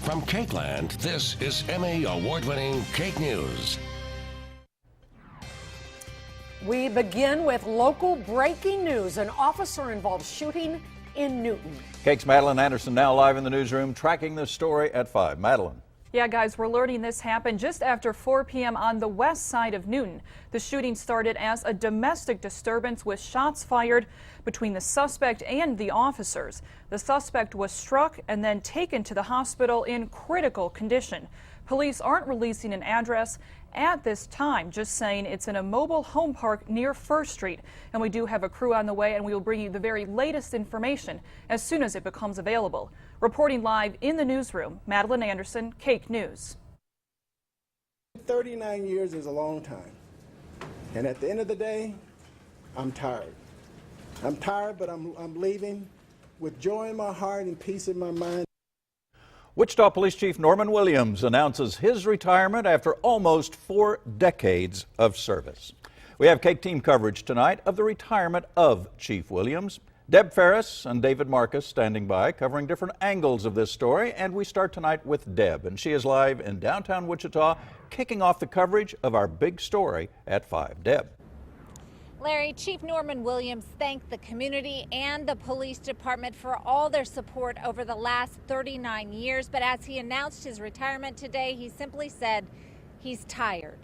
From Cakeland, this is Emmy award-winning Cake News. We begin with local breaking news. An officer-involved shooting in Newton. Cake's Madeline Anderson now live in the newsroom tracking this story at 5. Madeline. Yeah, guys, we're learning this happened just after 4 p.m. on the west side of Newton. The shooting started as a domestic disturbance with shots fired between the suspect and the officers. The suspect was struck and then taken to the hospital in critical condition. Police aren't releasing an address at this time, just saying it's in a mobile home park near First Street. And we do have a crew on the way, and we will bring you the very latest information as soon as it becomes available. Reporting live in the newsroom, Madeline Anderson, Cake News. 39 years is a long time. And at the end of the day, I'm tired. I'm tired, but I'm leaving with joy in my heart and peace in my mind. Wichita Police Chief Norman Williams announces his retirement after almost 4 decades of service. We have Cake Team coverage tonight of the retirement of Chief Williams. Deb Ferris and David Marcus standing by, covering different angles of this story. And we start tonight with Deb, and she is live in downtown Wichita, kicking off the coverage of our big story at 5. Deb. Larry, Chief Norman Williams thanked the community and the police department for all their support over the last 39 years. But as he announced his retirement today, he simply said he's tired.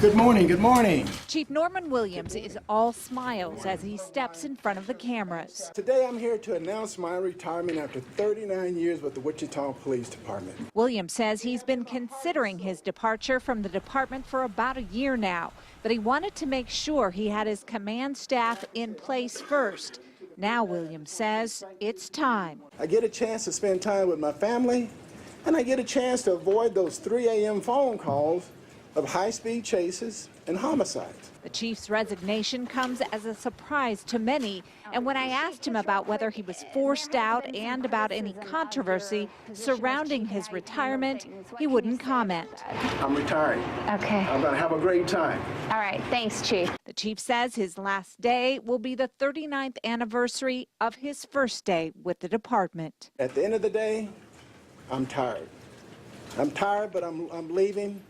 Good morning, good morning. Chief Norman Williams is all smiles as he steps in front of the cameras. Today I'm here to announce my retirement after 39 years with the Wichita Police Department. Williams says he's been considering his departure from the department for about a year now, but he wanted to make sure he had his command staff in place first. Now Williams says it's time. I get a chance to spend time with my family, and I get a chance to avoid those 3 a.m. phone calls of high-speed chases and homicides. The chief's resignation comes as a surprise to many, and when I asked him about whether he was forced out and about any controversy surrounding his retirement, he wouldn't comment. I'm retiring. Okay. I'm going to have a great time. All right. Thanks, Chief. The chief says his last day will be the 39th anniversary of his first day with the department. At the end of the day, I'm tired. I'm tired, but I'm leaving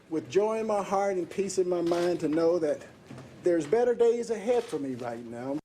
with joy in my heart and peace in my mind to know that there's better days ahead for me right now.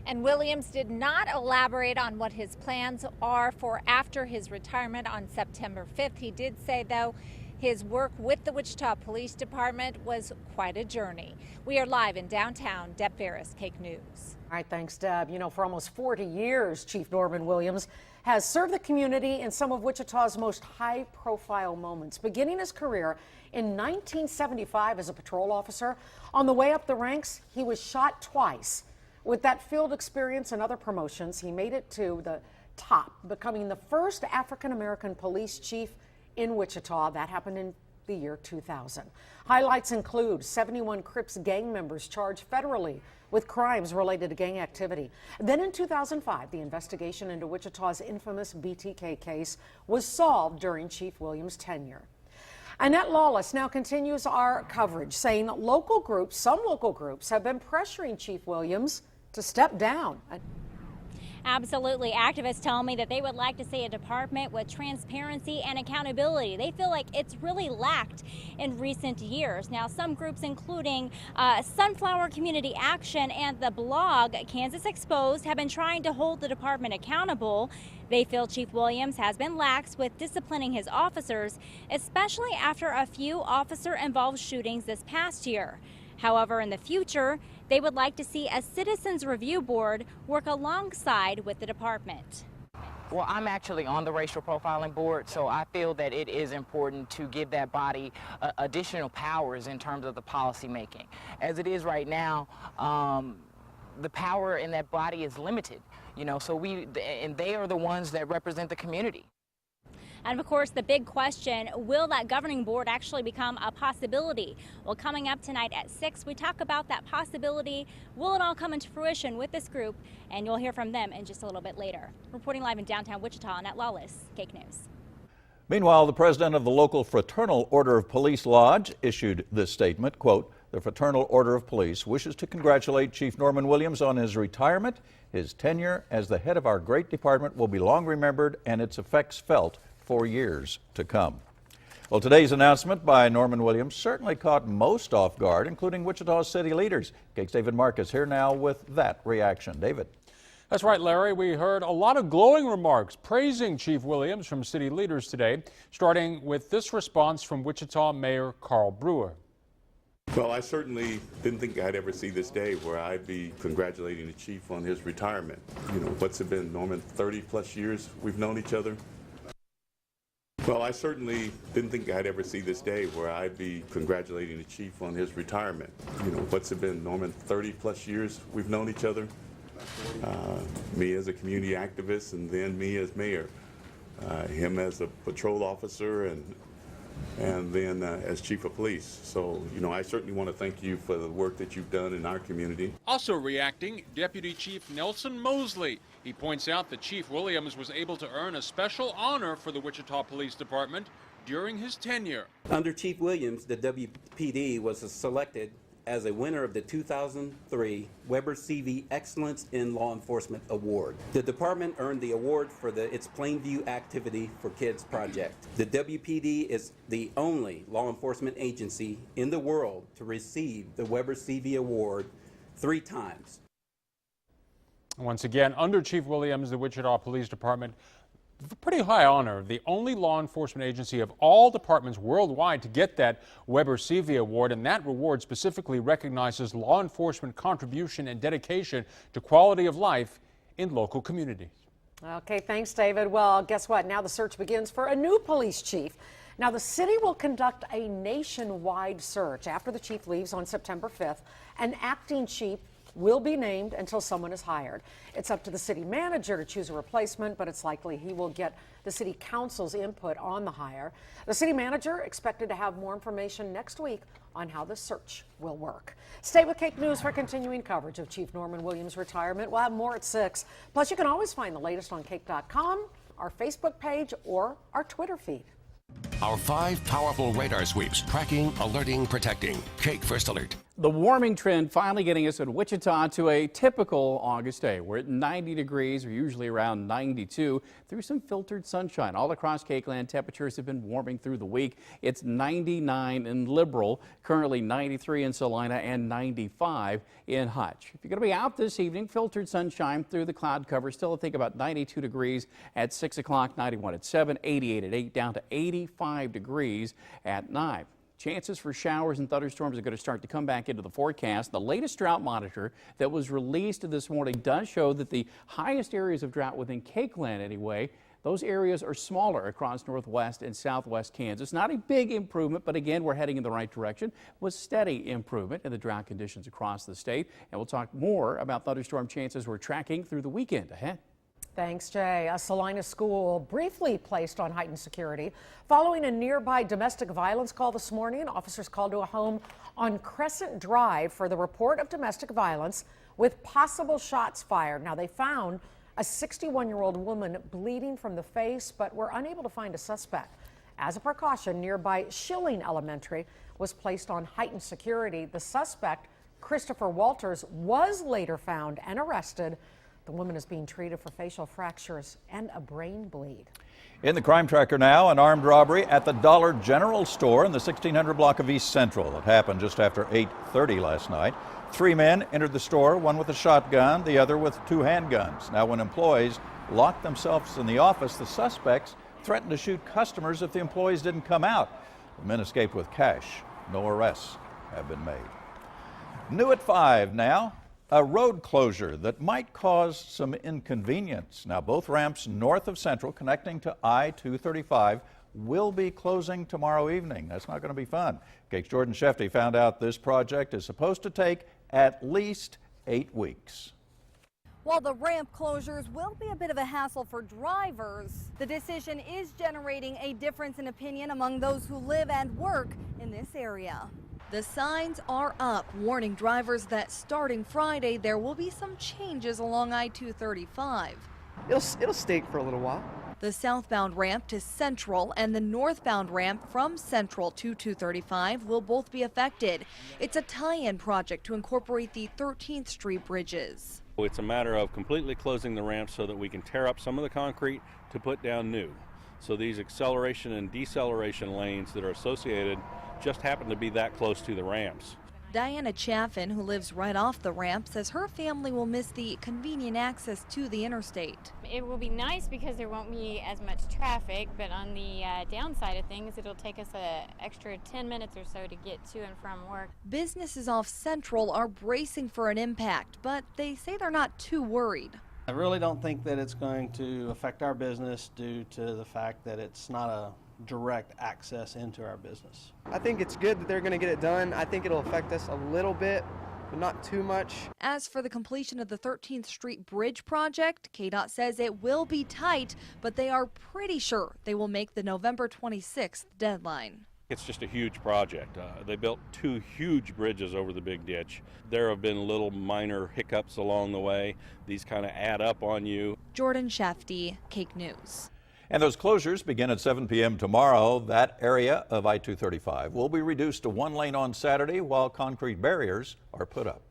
And Williams did not elaborate on what his plans are for after his retirement on September 5th. He did say, though, his work with the Wichita Police Department was quite a journey. We are live in downtown. Deb Ferris, Cake News. All right, thanks, Deb. You know, for almost 40 years, Chief Norman Williams has served the community in some of Wichita's most high-profile moments, beginning his career in 1975 as a patrol officer. On the way up the ranks, he was shot twice. With that field experience and other promotions, he made it to the top, becoming the first African-American police chief in Wichita. That happened in the year 2000. Highlights include 71 Crips gang members charged federally with crimes related to gang activity. Then in 2005, the investigation into Wichita's infamous BTK case was solved during Chief Williams' tenure. Annette Lawless now continues our coverage, saying some local groups have been pressuring Chief Williams to step down. Absolutely. Activists tell me that they would like to see a department with transparency and accountability. They feel like it's really lacked in recent years. Now, some groups, including Sunflower Community Action and the blog Kansas Exposed, have been trying to hold the department accountable. They feel Chief Williams has been lax with disciplining his officers, especially after a few officer-involved shootings this past year. However, in the future, they would like to see a citizens review board work alongside with the department. Well, I'm actually on the racial profiling board, so I feel that it is important to give that body additional powers in terms of the policy making. As it is right now, the power in that body is limited, you know, so and they are the ones that represent the community. And of course, the big question, will that governing board actually become a possibility? Well, coming up tonight at 6, we talk about that possibility. Will it all come into fruition with this group? And you'll hear from them in just a little bit later. Reporting live in downtown Wichita, Annette Lawless, Cake News. Meanwhile, the president of the local Fraternal Order of Police Lodge issued this statement, quote, "The Fraternal Order of Police wishes to congratulate Chief Norman Williams on his retirement His tenure as the head of our great department will be long remembered and its effects felt for years to come. Well, today's announcement by Norman Williams certainly caught most off guard, including Wichita city leaders. KAKE's David Marcus here now with that reaction. David. That's right, Larry. We heard a lot of glowing remarks praising Chief Williams from city leaders today, starting with this response from Wichita Mayor Carl Brewer. Well, I certainly didn't think I'd ever see this day where I'd be congratulating the chief on his retirement. You know, what's it been, Norman, 30 plus years we've known each other? Well, I certainly didn't think I'd ever see this day where I'd be congratulating the chief on his retirement. You know, what's it been, Norman, 30 plus years we've known each other? Me as a community activist, and then me as mayor. Him as a patrol officer, and then as chief of police. So, you know, I certainly want to thank you for the work that you've done in our community. Also reacting, Deputy Chief Nelson Mosley. He points out that Chief Williams was able to earn a special honor for the Wichita Police Department during his tenure. Under Chief Williams, the WPD was selected as a winner of the 2003 Weber CV Excellence in Law Enforcement Award. The department earned the award for its Plainview Activity for Kids project. The WPD is the only law enforcement agency in the world to receive the Weber CV Award 3 times. Once again, under Chief Williams, the Wichita Police Department, a pretty high honor, the only law enforcement agency of all departments worldwide to get that Weber CV Award, and that award specifically recognizes law enforcement contribution and dedication to quality of life in local communities. Okay, thanks, David. Well, guess what? Now the search begins for a new police chief. Now, the city will conduct a nationwide search after the chief leaves on September 5th. An acting chief will be named until someone is hired. It's up to the city manager to choose a replacement, but it's likely he will get the city council's input on the hire. The city manager expected to have more information next week on how the search will work. Stay with KAKE News for continuing coverage of Chief Norman Williams' retirement. We'll have more at 6. Plus, you can always find the latest on KAKE.com, our Facebook page, or our Twitter feed. Our 5 powerful radar sweeps, tracking, alerting, protecting. KAKE First Alert. The warming trend finally getting us in Wichita to a typical August day. We're at 90 degrees, or usually around 92, through some filtered sunshine. All across KAKE land, temperatures have been warming through the week. It's 99 in Liberal, currently 93 in Salina, and 95 in Hutch. If you're going to be out this evening, filtered sunshine through the cloud cover. Still, I think about 92 degrees at 6 o'clock, 91 at 7, 88 at 8, down to 85 degrees at 9. Chances for showers and thunderstorms are going to start to come back into the forecast. The latest drought monitor that was released this morning does show that the highest areas of drought within KAKE land anyway, those areas are smaller across northwest and southwest Kansas. Not a big improvement, but again, we're heading in the right direction with steady improvement in the drought conditions across the state. And we'll talk more about thunderstorm chances we're tracking through the weekend ahead. Thanks, Jay. A Salina school briefly placed on heightened security following a nearby domestic violence call this morning. Officers called to a home on Crescent Drive for the report of domestic violence with possible shots fired. Now, they found a 61-year-old woman bleeding from the face, but were unable to find a suspect. As a precaution, nearby Schilling Elementary was placed on heightened security. The suspect, Christopher Walters, was later found and arrested. The woman is being treated for facial fractures and a brain bleed. In the crime tracker now, an armed robbery at the Dollar General store in the 1600 block of East Central. It happened just after 8:30 last night. 3 men entered the store, one with a shotgun, the other with 2 handguns. Now, when employees locked themselves in the office, the suspects threatened to shoot customers if the employees didn't come out. The men escaped with cash. No arrests have been made. New at 5 now. A road closure that might cause some inconvenience. Now, both ramps north of Central connecting to I-235 will be closing tomorrow evening. That's not going to be fun. KAKE's Jordan Shefty found out this project is supposed to take at least 8 weeks. While the ramp closures will be a bit of a hassle for drivers, the decision is generating a difference in opinion among those who live and work in this area. The signs are up, warning drivers that starting Friday, there will be some changes along I-235. It'll stink for a little while. The southbound ramp to Central and the northbound ramp from Central to 235 will both be affected. It's a tie-in project to incorporate the 13th Street bridges. It's a matter of completely closing the ramps so that we can tear up some of the concrete to put down new. So these acceleration and deceleration lanes that are associated just happen to be that close to the ramps. Diana Chaffin, who lives right off the ramp, says her family will miss the convenient access to the interstate. It will be nice because there won't be as much traffic, but on the downside of things, it'll take us an extra 10 minutes or so to get to and from work. Businesses off Central are bracing for an impact, but they say they're not too worried. I really don't think that it's going to affect our business due to the fact that it's not a direct access into our business. I think it's good that they're going to get it done. I think it'll affect us a little bit, but not too much. As for the completion of the 13th Street Bridge project, KDOT says it will be tight, but they are pretty sure they will make the November 26th deadline. It's just a huge project. They built 2 huge bridges over the big ditch. There have been little minor hiccups along the way. These kind of add up on you. Jordan Shafty, Cake News. And those closures begin at 7 p.m. tomorrow. That area of I-235 will be reduced to 1 lane on Saturday while concrete barriers are put up.